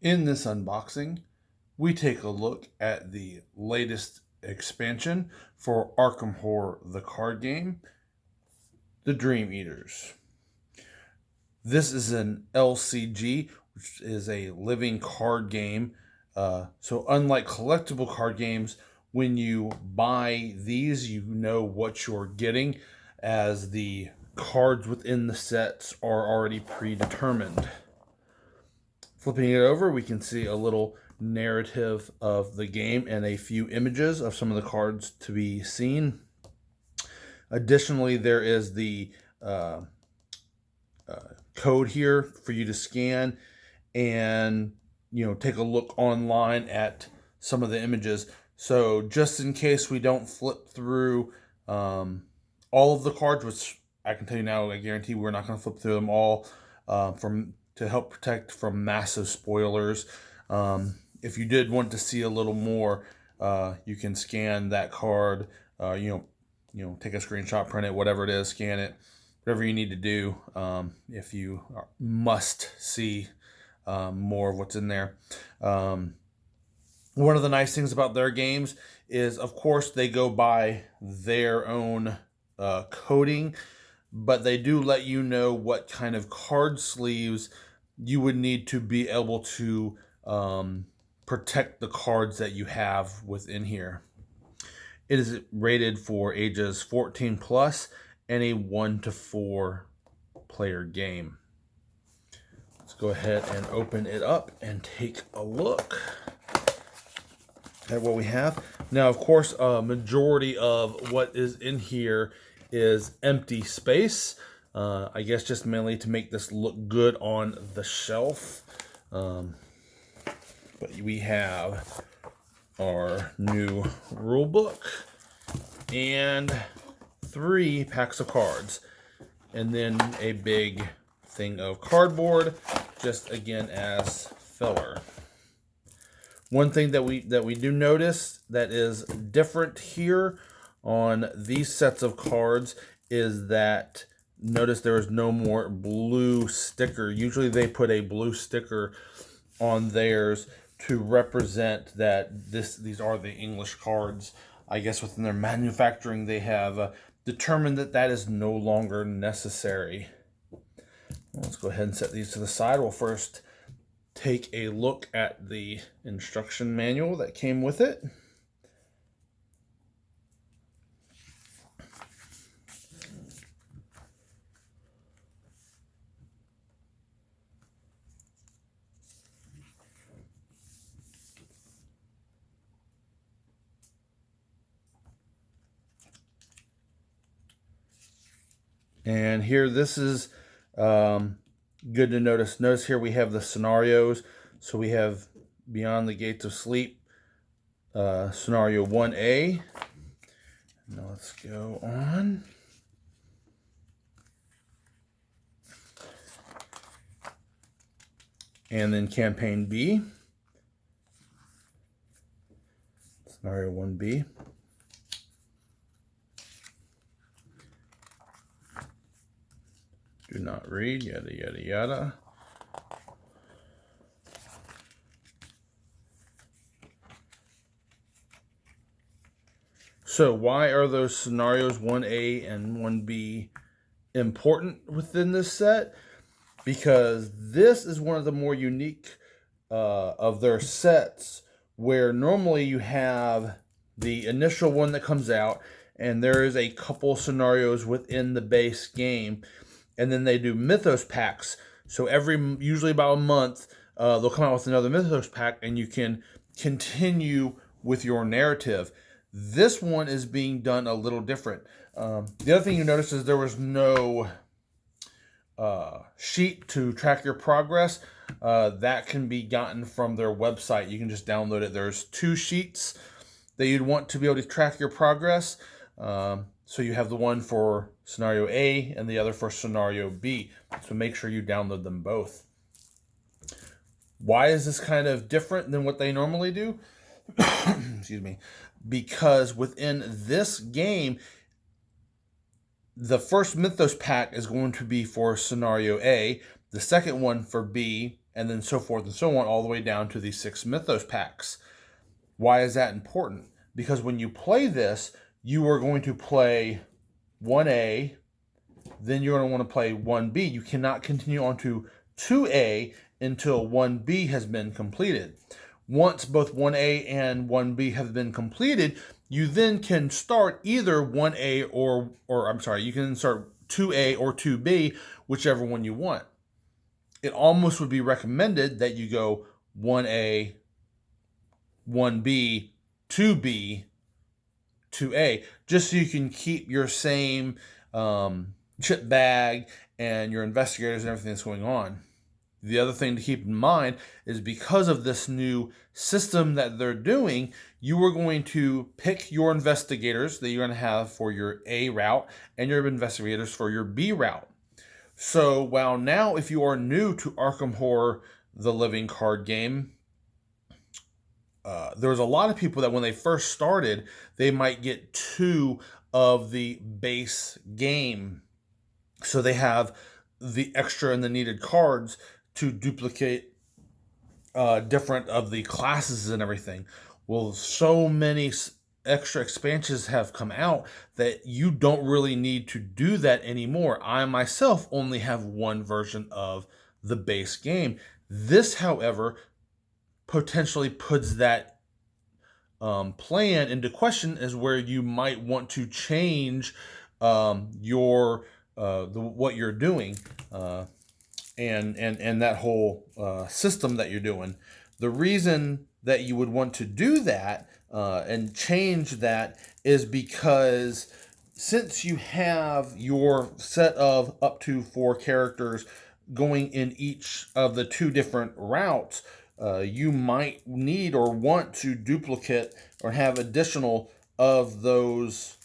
In this unboxing, we take a look at the latest expansion for Arkham Horror, the card game, The Dream Eaters. This is an LCG, which is a living card game. So unlike collectible card games, when you buy these, you know what you're getting, as the cards within the sets are already predetermined. Flipping it over, we can see a little narrative of the game and a few images of some of the cards to be seen. Additionally, there is the code here for you to scan and take a look online at some of the images. So just in case we don't flip through all of the cards, which I can tell you now, I guarantee we're not going to flip through them all to help protect from massive spoilers. If you did want to see a little more, you can scan that card. Take a screenshot, print it, whatever it is, scan it, whatever you need to do. If you must see more of what's in there. One of the nice things about their games is, of course, they go by their own coding, but they do let you know what kind of card sleeves you would need to be able to protect the cards that you have within here. It is rated for ages 14 plus and a 1 to 4 player game. Let's go ahead and open it up and take a look at what we have. Now, of course, a majority of what is in here is empty space. I guess just mainly to make this look good on the shelf. But we have our new rule book and 3 packs of cards, and then a big thing of cardboard, just again as filler. One thing that we do notice that is different here on these sets of cards is that, notice there is no more blue sticker. Usually they put a blue sticker on theirs to represent that these are the English cards. I guess within their manufacturing they have determined that that is no longer necessary. Let's go ahead and set these to the side. We'll first take a look at the instruction manual that came with it. And here, this is good to notice. Notice here we have the scenarios. So we have Beyond the Gates of Sleep, scenario 1A. Now let's go on. And then campaign B, scenario 1B. Do not read, yada, yada, yada. So why are those scenarios 1A and 1B important within this set? Because this is one of the more unique of their sets, where normally you have the initial one that comes out, and there is a couple scenarios within the base game, and then they do mythos packs. So usually about a month, they'll come out with another mythos pack, and you can continue with your narrative. This one is being done a little different. The other thing you notice is there was no sheet to track your progress. That can be gotten from their website. You can just download it. There's 2 sheets that you'd want to be able to track your progress. So you have the one for scenario A and the other for scenario B. So make sure you download them both. Why is this kind of different than what they normally do? Excuse me. Because within this game, the first Mythos pack is going to be for scenario A, the second one for B, and then so forth and so on, all the way down to the 6 Mythos packs. Why is that important? Because when you play this, you are going to play 1A, then you're going to want to play 1B. You cannot continue on to 2A until 1B has been completed. Once both 1A and 1B have been completed, you then can start either 1A or I'm sorry, you can start 2A or 2B, whichever one you want. It almost would be recommended that you go 1A, 1B, 2B, 2A, just so you can keep your same chip bag and your investigators and everything that's going on. The other thing to keep in mind is because of this new system that they're doing, you are going to pick your investigators that you're going to have for your A route and your investigators for your B route. So while now, if you are new to Arkham Horror, the living card game, there was a lot of people that when they first started, they might get 2 of the base game. So they have the extra and the needed cards to duplicate different of the classes and everything. Well, so many extra expansions have come out that you don't really need to do that anymore. I myself only have 1 version of the base game. This, however, potentially puts that plan into question, as where you might want to change your what you're doing and that whole system that you're doing. The reason that you would want to do that and change that is because since you have your set of up to 4 characters going in each of the 2 different routes, you might need or want to duplicate or have additional of those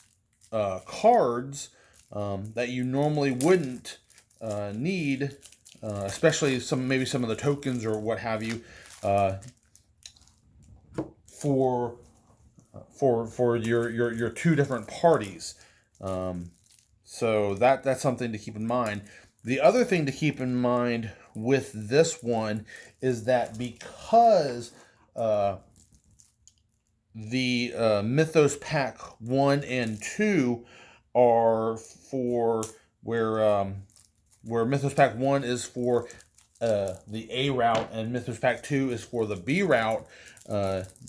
cards that you normally wouldn't need, especially maybe some of the tokens or what have you, for your 2 different parties. So that's something to keep in mind. The other thing to keep in mind with this one is that because the Mythos Pack 1 and 2 are for where Mythos Pack 1 is for the A route and Mythos Pack 2 is for the B route,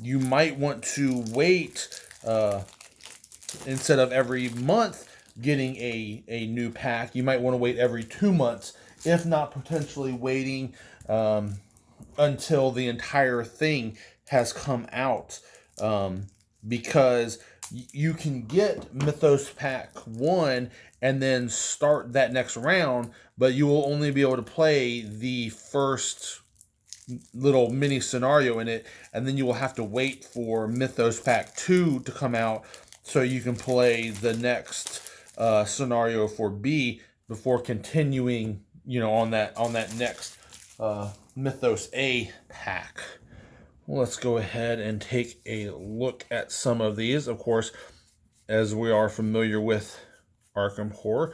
you might want to wait instead of every month getting a new pack. You might want to wait every 2 months, if not potentially waiting until the entire thing has come out, because you can get Mythos Pack 1 and then start that next round, but you will only be able to play the first little mini scenario in it, and then you will have to wait for Mythos Pack 2 to come out so you can play the next scenario for B before continuing, on that next Mythos A pack. Well, let's go ahead and take a look at some of these. Of course, as we are familiar with Arkham Horror,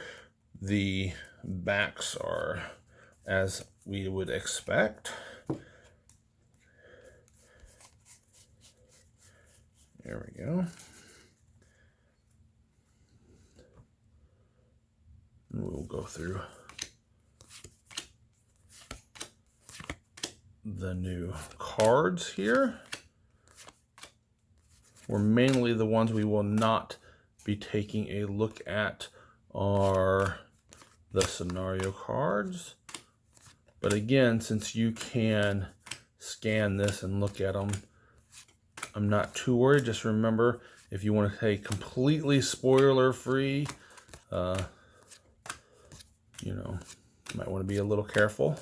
the backs are as we would expect. There we go. And we'll go through the new cards here. Where mainly the ones we will not be taking a look at are the scenario cards. But again, since you can scan this and look at them, I'm not too worried. Just remember, if you want to stay completely spoiler free, you might want to be a little careful.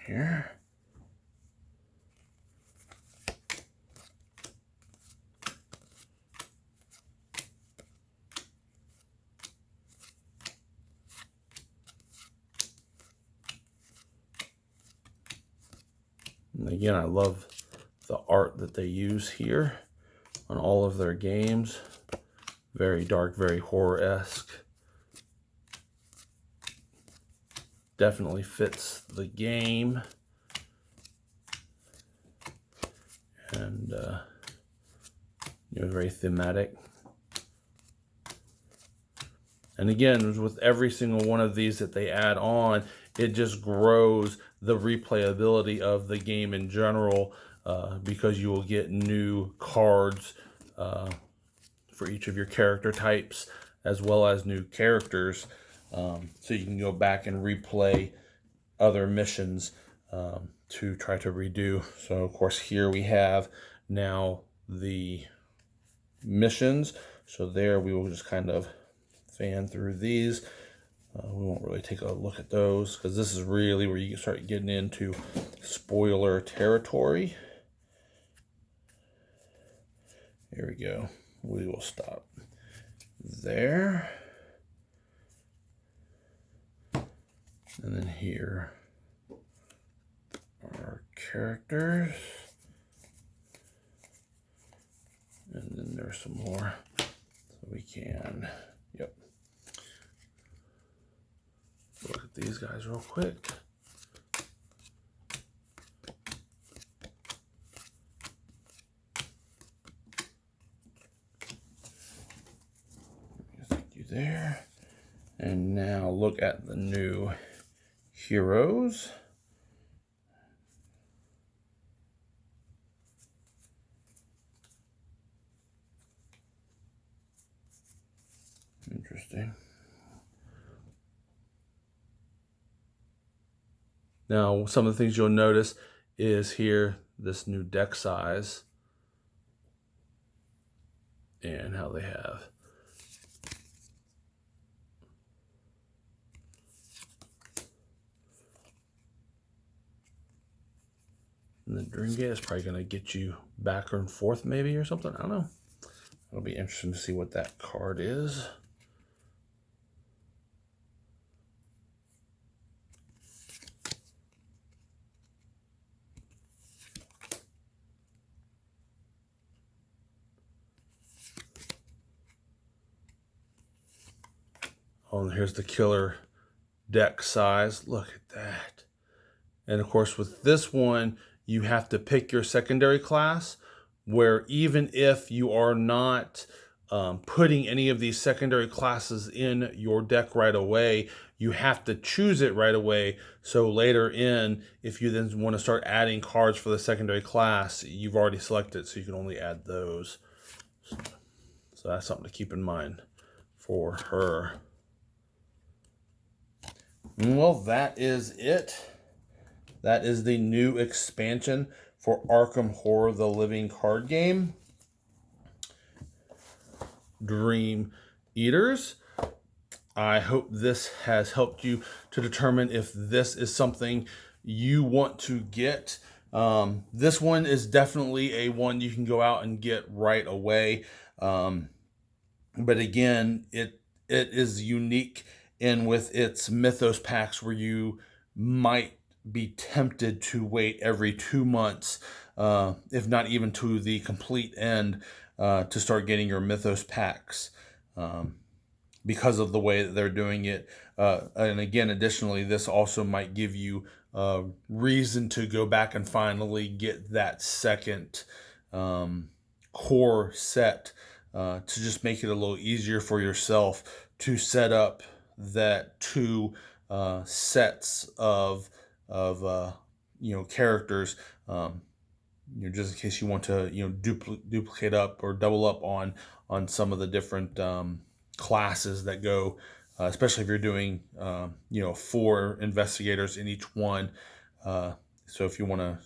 Here. And again, I love the art that they use here on all of their games. Very dark, very horror-esque. Definitely fits the game. And very thematic. And again, with every single one of these that they add on, it just grows the replayability of the game in general, because you will get new cards for each of your character types, as well as new characters, so you can go back and replay other missions to try to redo. So of course here we have now the missions. So there we will just kind of fan through these. We won't really take a look at those because this is really where you start getting into spoiler territory. Here we go. We will stop there. And then here are characters. And then there's some more. So we can, yep. Look at these guys real quick. Thank you there. And now look at the new heroes. Interesting. Now, some of the things you'll notice is here, this new deck size and how they have and the Dream Gate is probably going to get you back and forth maybe or something. I don't know. It'll be interesting to see what that card is. Oh, and here's the killer deck size. Look at that. And of course, with this one, you have to pick your secondary class, where even if you are not putting any of these secondary classes in your deck right away, you have to choose it right away. So later in, if you then want to start adding cards for the secondary class, you've already selected, so you can only add those. So that's something to keep in mind for her. Well, that is it. That is the new expansion for Arkham Horror, the living card game. Dream Eaters. I hope this has helped you to determine if this is something you want to get. This one is definitely a one you can go out and get right away. But again, it is unique in with its Mythos packs, where you might be tempted to wait every 2 months, if not even to the complete end, to start getting your Mythos packs, because of the way that they're doing it. And again, additionally, this also might give you a reason to go back and finally get that second core set, to just make it a little easier for yourself to set up that 2 sets of characters, just in case you want to duplicate up or double up on some of the different classes that go, especially if you're doing 4 investigators in each one. So if you want to,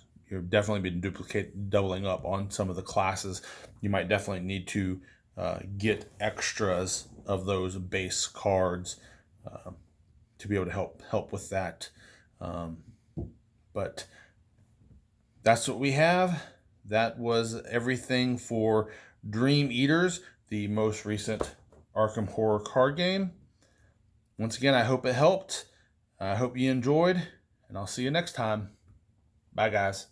definitely be doubling up on some of the classes, you might definitely need to get extras of those base cards to be able to help with that. But that's what we have. That was everything for Dream Eaters, the most recent Arkham Horror card game. Once again, I hope it helped. I hope you enjoyed, and I'll see you next time. Bye, guys.